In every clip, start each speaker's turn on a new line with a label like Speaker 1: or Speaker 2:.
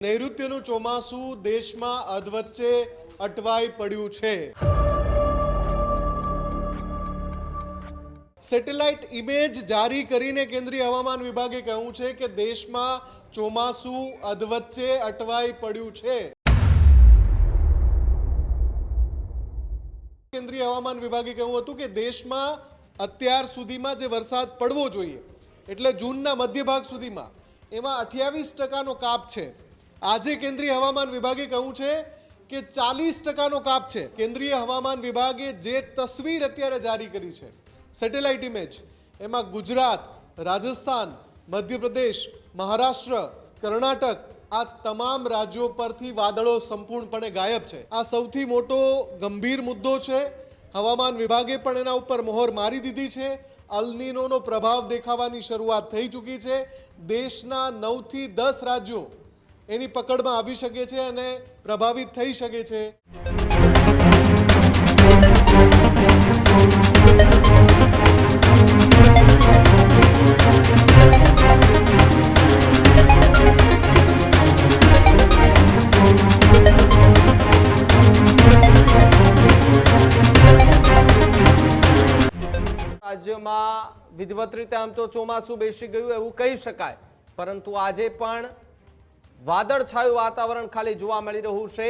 Speaker 1: નૈઋત્યનું ચોમાસું દેશમાં અધવચ્ચે અટવાઈ પડ્યું છે। સેટેલાઇટ ઇમેજ જારી કરીને કેન્દ્રીય હવામાન વિભાગે કહ્યું છે કે દેશમાં ચોમાસું અધવચ્ચે અટવાઈ પડ્યું છે। કેન્દ્રીય હવામાન વિભાગે કહ્યું હતું કે દેશમાં અત્યાર સુધીમાં જે વરસાદ પડવો જોઈએ એટલે જૂનના મધ્ય ભાગ સુધીમાં એમાં 28%નો કાપ છે। આજે કેન્દ્રીય હવામાન વિભાગે કહ્યું છે કે 40%નો કાપ છે। કેન્દ્રીય હવામાન વિભાગે જે તસવીર અત્યારે જારી કરી છે સેટેલાઇટ ઇમેજ, એમાં ગુજરાત, રાજસ્થાન, મધ્યપ્રદેશ, મહારાષ્ટ્ર, કર્ણાટક આ તમામ રાજ્યો પરથી વાદળો સંપૂર્ણપણે ગાયબ છે। આ સૌથી મોટો ગંભીર મુદ્દો છે। હવામાન વિભાગે પણ એના ઉપર મહોર મારી દીધી છે। અલ નીનોનો પ્રભાવ દેખાવાની શરૂઆત થઈ ચૂકી છે। દેશના 9 થી 10 રાજ્યો એની પકડમાં આવી શકે છે અને પ્રભાવિત થઈ શકે છે।
Speaker 2: રાજ્યમાં વિધિવત રીતે આમ તો ચોમાસું બેસી ગયું એવું કહી શકાય, પરંતુ આજે પણ વાદળછાયું વાતાવરણ ખાલી જોવા મળી રહ્યું છે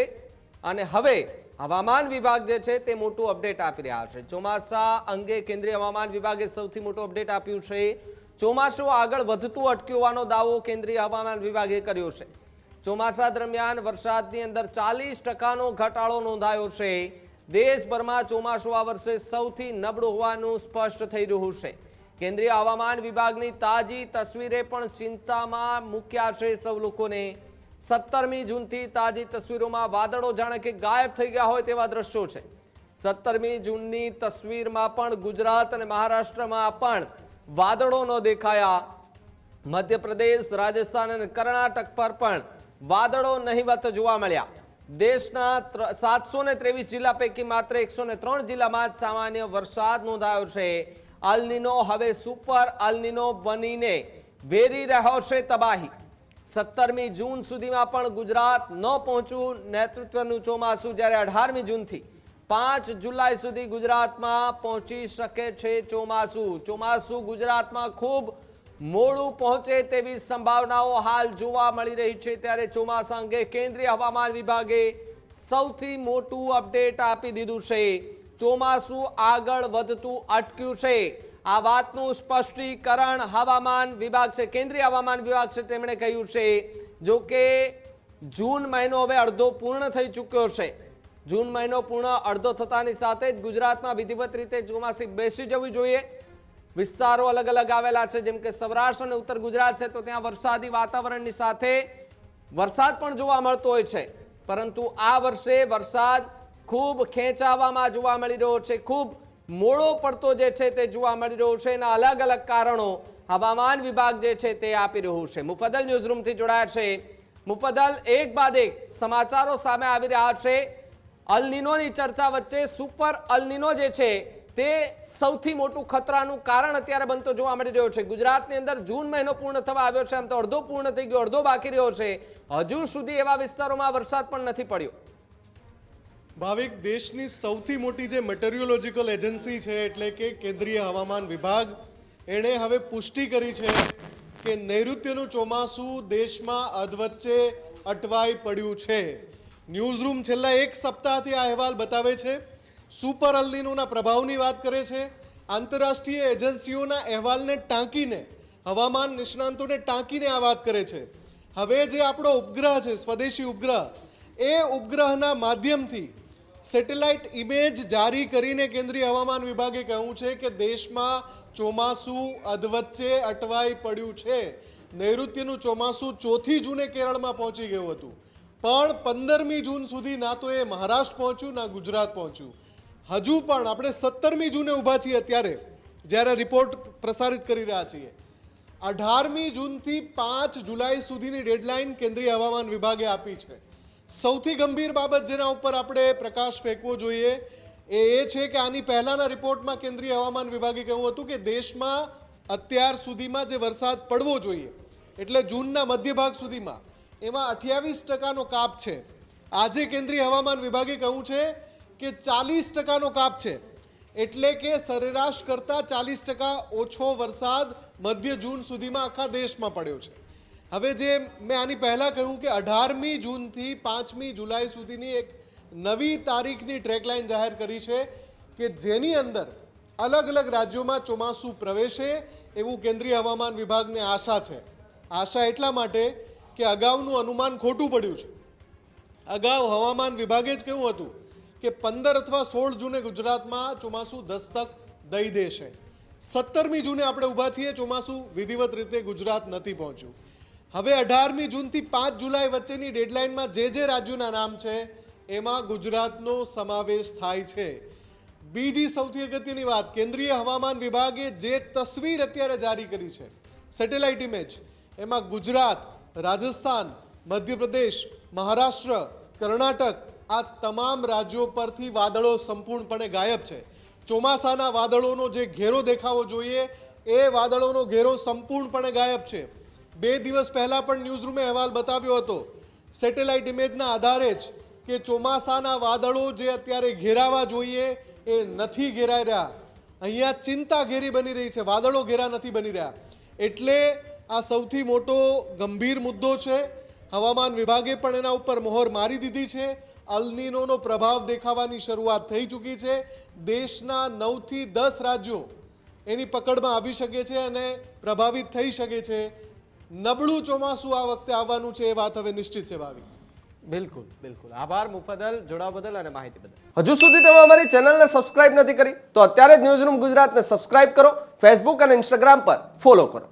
Speaker 2: અને હવે હવામાન વિભાગ જે છે તે મોટું અપડેટ આપી રહ્યા છે। ચોમાસા અંગે કેન્દ્રીય હવામાન વિભાગે સૌથી મોટું અપડેટ આપ્યું છે। ચોમાસું આગળ વધતું અટક્યું હોવાનો દાવો કેન્દ્રીય હવામાન વિભાગે કર્યો છે। ચોમાસા દરમિયાન વરસાદની અંદર 40%નો ઘટાડો નોંધાયો છે। દેશભરમાં ચોમાસું આ વર્ષે સૌથી નબળું હોવાનું સ્પષ્ટ થઈ રહ્યું છે। કેન્દ્રીય હવામાન વિભાગની તાજી તસવીરે પણ ચિંતામાં મૂક્યા છે સૌ લોકોને। 17મી જૂનથી તાજી તસવીરોમાં વાદળો જાણે કે ગાયબ થઈ ગયા હોય તેવા દ્રશ્યો છે। 17મી જૂનની તસવીરમાં પણ ગુજરાત અને મહારાષ્ટ્રમાં પણ વાદળો ન દેખાયા। મધ્યપ્રદેશ, રાજસ્થાન અને કર્ણાટક પર પણ વાદળો નહિવત જોવા મળ્યા। દેશના 723 જિલ્લા પૈકી માત્ર 103 જિલ્લામાં જ સામાન્ય વરસાદ નોંધાયો છે। અલ નીનો હવે સુપર અલ નીનો બનીને વેરી રહ્યો છે તબાહી। 17મી જૂન સુધીમાં પણ ગુજરાત ન પહોંચ્યું નેતૃત્વનું ચોમાસું, જ્યારે 18મી જૂનથી 5 જુલાઈ સુધી ગુજરાતમાં પહોંચી શકે છે ચોમાસું। ચોમાસું ગુજરાતમાં ખૂબ મોડું પહોંચે તેવી સંભાવનાઓ હાલ જોવા મળી રહી છે। ત્યારે ચોમાસા અંગે કેન્દ્રીય હવામાન વિભાગે સૌથી મોટું અપડેટ આપી દીધું છે। ચોમાસું આગળ વધતું અટક્યું છે આ વાતનું સ્પષ્ટીકરણ હવામાન વિભાગ છે, કેન્દ્રીય હવામાન વિભાગ છે તેમણે કહ્યું છે। જો કે જૂન મહિનો હવે અડધો પૂર્ણ થઈ ચૂક્યો છે। જૂન મહિનો પૂર્ણ અડધો થતાની સાથે જ ગુજરાતમાં વિધિવત રીતે ચોમાસી બેસી જવી જોઈએ। વિસ્તારો અલગ અલગ આવેલા છે, જેમ કે સૌરાષ્ટ્ર અને ઉત્તર ગુજરાત છે તો ત્યાં વરસાદી વાતાવરણની સાથે વરસાદ પણ જોવા મળતો હોય છે, પરંતુ આ વર્ષે વરસાદ ખૂબ ખેંચાવામાં જોવા મળી રહ્યો છે। ખૂબ મોડો પડતો જે છે તે જોવા મળી રહ્યો છે। એના અલગ અલગ કારણો હવામાન વિભાગ જે છે તે આપી રહ્યું છે। મુફદ્દલ ન્યૂઝરૂમથી જોડાયા છે મુફદ્દલ, એક બાદ એક સમાચારો સામે આવી રહ્યા છે। અલ નીનોની ચર્ચા વચ્ચે સુપર અલ નીનો જે છે તે સૌથી મોટું ખતરાનું કારણ અત્યારે બનતો જોવા મળી રહ્યો છે। ગુજરાતની અંદર જૂન મહિનો પૂર્ણ થવા આવ્યો છે, આમ તો અડધો પૂર્ણ થઈ ગયો, અડધો બાકી રહ્યો છે। હજુ સુધી એવા વિસ્તારોમાં વરસાદ પણ નથી પડ્યો।
Speaker 1: ભાવિક, દેશની સૌથી મોટી જે મેટેરિયોલોજીકલ એજન્સી છે એટલે કે કેન્દ્રીય હવામાન વિભાગ, એણે હવે પુષ્ટિ કરી છે કે નૈઋત્યનું ચોમાસું દેશમાં અધવચ્ચે અટવાઈ પડ્યું છે। ન્યૂઝરૂમ છેલ્લા એક સપ્તાહથી આ અહેવાલ બતાવે છે, સુપર અલ નીનોના પ્રભાવની વાત કરે છે। આંતરરાષ્ટ્રીય એજન્સીઓના અહેવાલને ટાંકીને, હવામાન નિષ્ણાંતોને ટાંકીને આ વાત કરે છે। હવે જે આપણો ઉપગ્રહ છે, સ્વદેશી ઉપગ્રહ, એ ઉપગ્રહના માધ્યમથી સેટેલાઇટ ઇમેજ જારી કરીને કેન્દ્રીય હવામાન વિભાગે કહ્યું છે કે દેશમાં ચોમાસું અધવચ્ચે અટવાઈ પડ્યું છે। નૈઋત્યનું ચોમાસું 4થી જૂને કેરળમાં પહોંચી ગયું હતું, પણ 15મી જૂન સુધી ના તો એ મહારાષ્ટ્ર પહોંચ્યું ના ગુજરાત પહોંચ્યું। હજુ પણ આપણે 17મી જૂને ઊભા છીએ અત્યારે જ્યારે રિપોર્ટ પ્રસારિત કરી રહ્યા છીએ। 18મી જૂનથી 5 જુલાઈ સુધીની ડેડલાઇન કેન્દ્રીય હવામાન વિભાગે આપી છે। સૌથી ગંભીર બાબત જેના ઉપર આપણે પ્રકાશ ફેંકવો જોઈએ એ છે કે આની પહેલાના રિપોર્ટમાં કેન્દ્રીય હવામાન વિભાગે કહ્યું હતું કે દેશમાં અત્યાર સુધીમાં જે વરસાદ પડવો જોઈએ એટલે જૂનના મધ્ય ભાગ સુધીમાં એમાં 28% કાપ છે. આજે કેન્દ્રીય હવામાન વિભાગે કહ્યું છે કે 40% કાપ છે, એટલે કે સરેરાશ કરતાં 40% ઓછો વરસાદ મધ્ય જૂન સુધીમાં આખા દેશમાં પડ્યો છે. હવે જે મેં આની પહેલાં કહ્યું કે 18મી જૂનથી 5મી જુલાઈ સુધીની એક નવી તારીખની ટ્રેકલાઇન જાહેર કરી છે કે જેની અંદર અલગ અલગ રાજ્યોમાં ચોમાસું પ્રવેશે એવું કેન્દ્રીય હવામાન વિભાગને આશા છે. આશા એટલા માટે કે અગાઉનું અનુમાન ખોટું પડ્યું છે. અગાઉ હવામાન વિભાગે જ કહ્યું હતું કે 15 અથવા 16 જૂને ગુજરાતમાં ચોમાસું દસ્તક દઈ દેશે. 17મી જૂને આપણે ઊભા છીએ, ચોમાસું વિધિવત રીતે ગુજરાત નથી પહોંચ્યું. હવે 18મી જૂનથી 5 જુલાઈ વચ્ચેની ડેડલાઇનમાં જે રાજ્યોના નામ છે એમાં ગુજરાતનો સમાવેશ થાય છે. બીજી સૌથી અગત્યની વાત, કેન્દ્રીય હવામાન વિભાગે જે તસવીર અત્યારે જારી કરી છે, સેટેલાઇટ ઇમેજ, એમાં ગુજરાત, રાજસ્થાન, મધ્યપ્રદેશ, મહારાષ્ટ્ર, કર્ણાટક આ તમામ રાજ્યો પરથી વાદળો સંપૂર્ણપણે ગાયબ છે. ચોમાસાના વાદળોનો જે ઘેરો દેખાવો જોઈએ એ વાદળોનો ઘેરો સંપૂર્ણપણે ગાયબ છે. 2 દિવસ પહેલાં પણ ન્યૂઝરૂમે અહેવાલ બતાવ્યો હતો સેટેલાઇટ ઇમેજના આધારે જ કે ચોમાસાના વાદળો જે અત્યારે ઘેરાવા જોઈએ એ નથી ઘેરાઈ રહ્યા. અહીંયા ચિંતા ઘેરી બની રહી છે, વાદળો ઘેરા નથી બની રહ્યા. એટલે આ સૌથી મોટો ગંભીર મુદ્દો છે. હવામાન વિભાગે પણ એના ઉપર મહોર મારી દીધી છે. અલ્નીનોનો પ્રભાવ દેખાવાની શરૂઆત થઈ ચૂકી છે. દેશના 9 થી 10 રાજ્યો એની પકડમાં આવી શકે છે અને પ્રભાવિત થઈ શકે છે. નબળું ચોમાસું આ વખતે આવવાનું છે એ વાત હવે નિશ્ચિત છે. ભાવિક,
Speaker 2: બિલકુલ બિલકુલ. આભાર મુફદ્દલ, જોડાવા બદલ અને માહિતી બદલ. હજુ સુધી તમે અમારી ચેનલને સબસ્ક્રાઇબ નથી કરી તો અત્યારે જ ન્યૂઝરૂમ ગુજરાતને સબસ્ક્રાઇબ કરો, ફેસબુક અને ઇન્સ્ટાગ્રામ પર ફોલો કરો.